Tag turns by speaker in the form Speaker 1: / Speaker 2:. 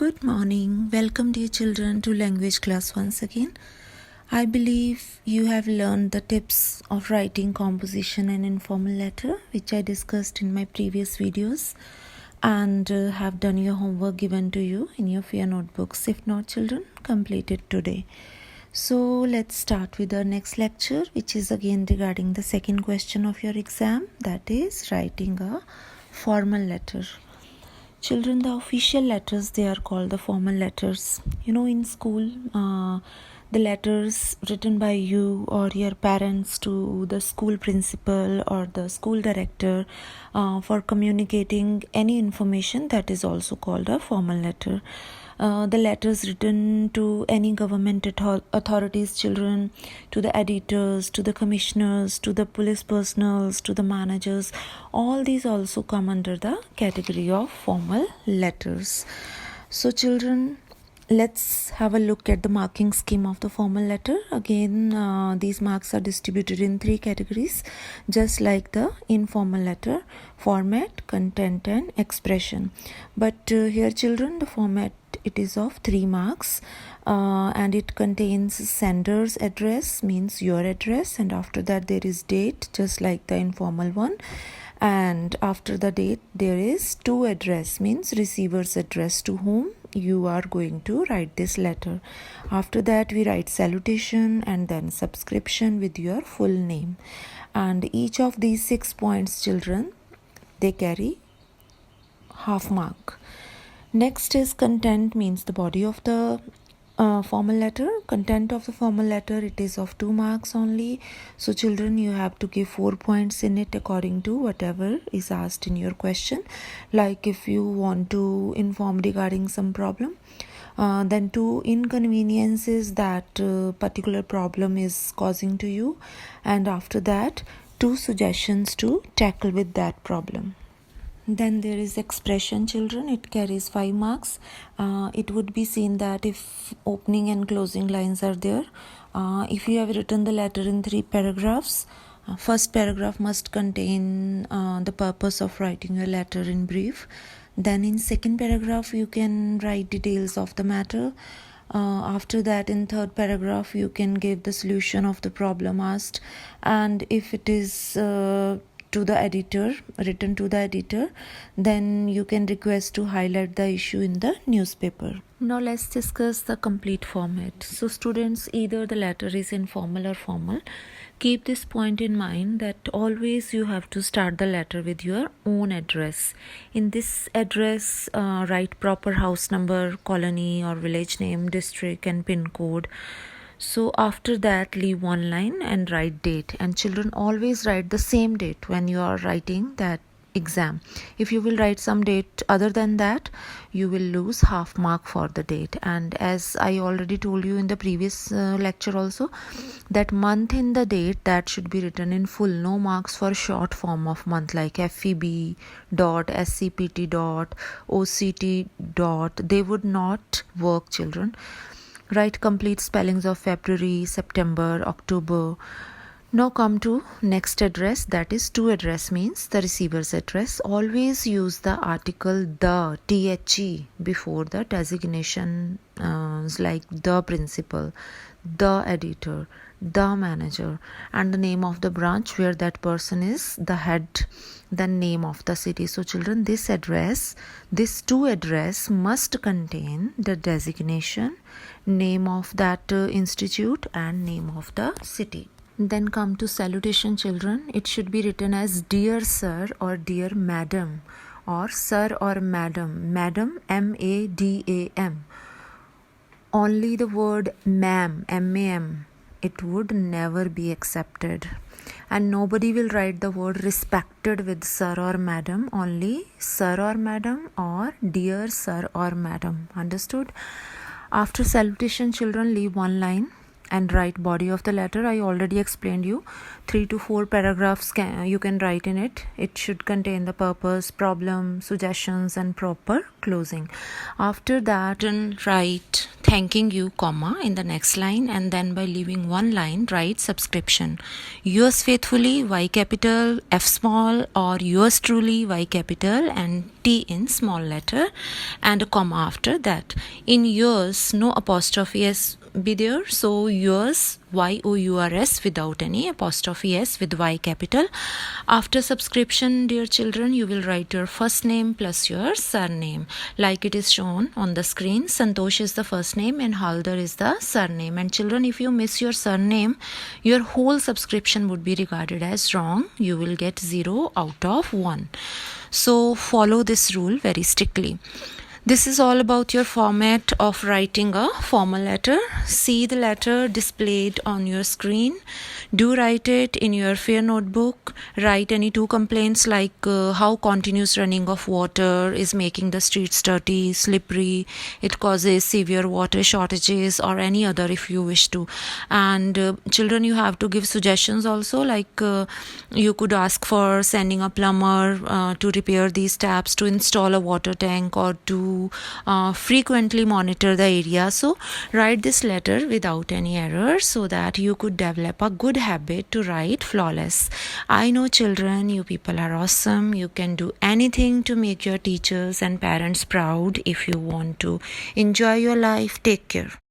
Speaker 1: Good morning. Welcome, dear children, to language class once again. I believe you have learned the tips of writing composition and informal letter, which I discussed in my previous videos, and have done your homework given to you in your fair notebooks. If not, children, complete it today. So let's start with our next lecture, which is again regarding the second question of your exam, that is writing a formal letter. Children, the official letters, they are called the formal letters. In school, the letters written by you or your parents to the school principal or the school director for communicating any information, that is also called a formal letter. The letters written to any government authorities, children, to the editors, to the commissioners, to the police personnel, to the managers, all these also come under the category of formal letters. So children, let's have a look at the marking scheme of the formal letter. Again, these marks are distributed in three categories, just like the informal letter: format, content, and expression. But here, children, the format, it is of 3 marks, and it contains sender's address, means your address, and after that there is date, just like the informal one, and after the date there is to address, means receiver's address, to whom you are going to write this letter. After that we write salutation and then subscription with your full name, and each of these 6 points, children, they carry half mark. Next is content, means the body of the formal letter. Content of the formal letter, it is of 2 marks only. So children, you have to give 4 points in it according to whatever is asked in your question. Like if you want to inform regarding some problem, then 2 inconveniences that particular problem is causing to you, and after that 2 suggestions to tackle with that problem. Then there is expression, children. It carries 5 marks. It would be seen that if opening and closing lines are there, if you have written the letter in 3 paragraphs, first paragraph must contain the purpose of writing your letter in brief. Then in second paragraph you can write details of the matter. After that, in third paragraph you can give the solution of the problem asked, and if it is to the editor, written to the editor, then you can request to highlight the issue in the newspaper. Now let's discuss the complete format. So students, either the letter is informal or formal, keep this point in mind that always you have to start the letter with your own address. In this address, write proper house number, colony or village name, district and pin code. So after that, leave 1 line and write date. And children, always write the same date when you are writing that exam. If you will write some date other than that, you will lose half mark for the date. And as I already told you in the previous lecture also, that month in the date, that should be written in full. No marks for short form of month like FEB dot, SCPT dot, OCT dot. They would not work, children. Write complete spellings of February, September, October. Now come to next address, that is to address, means the receiver's address. Always use the article the, THE, before the designation, like the principal, the editor, the manager, and the name of the branch where that person is the head, the name of the city. So children, this address, this to address must contain the designation, name of that institute, and name of the city. Then come to salutation, children. It should be written as dear sir or dear madam, or sir or madam. Madam, MADAM. Only the word ma'am, MAM, it would never be accepted. And nobody will write the word respected with sir or madam. Only sir or madam or dear sir or madam. Understood? After salutation, children, leave 1 line and write body of the letter. I already explained you 3 to 4 paragraphs you can write in it. It should contain the purpose, problem, suggestions, and proper closing. After that, then write thanking you, comma, in the next line, and then by leaving one line, write subscription. Yours faithfully, Y capital, F small, or yours truly, Y capital, and T in small letter, and a comma after that. In yours, no apostrophe S be there, so yours, YOURS, without any apostrophe S with Y capital. After subscription, dear children, you will write your first name plus your surname like it is shown on the screen. Santosh is the first name and Haldar is the surname. And children, if you miss your surname, your whole subscription would be regarded as wrong. You will get 0 out of 1. So follow this rule very strictly. This is all about your format of writing a formal letter. See the letter displayed on your screen. Do write it in your fair notebook. Write any 2 complaints like how continuous running of water is making the streets dirty, slippery, it causes severe water shortages, or any other if you wish to. And children, you have to give suggestions also, like you could ask for sending a plumber to repair these taps, to install a water tank, or to frequently monitor the area. So write this letter without any error so that you could develop a good habit to write flawless. I know children, you people are awesome. You can do anything to make your teachers and parents proud if you want to. Enjoy your life. Take care.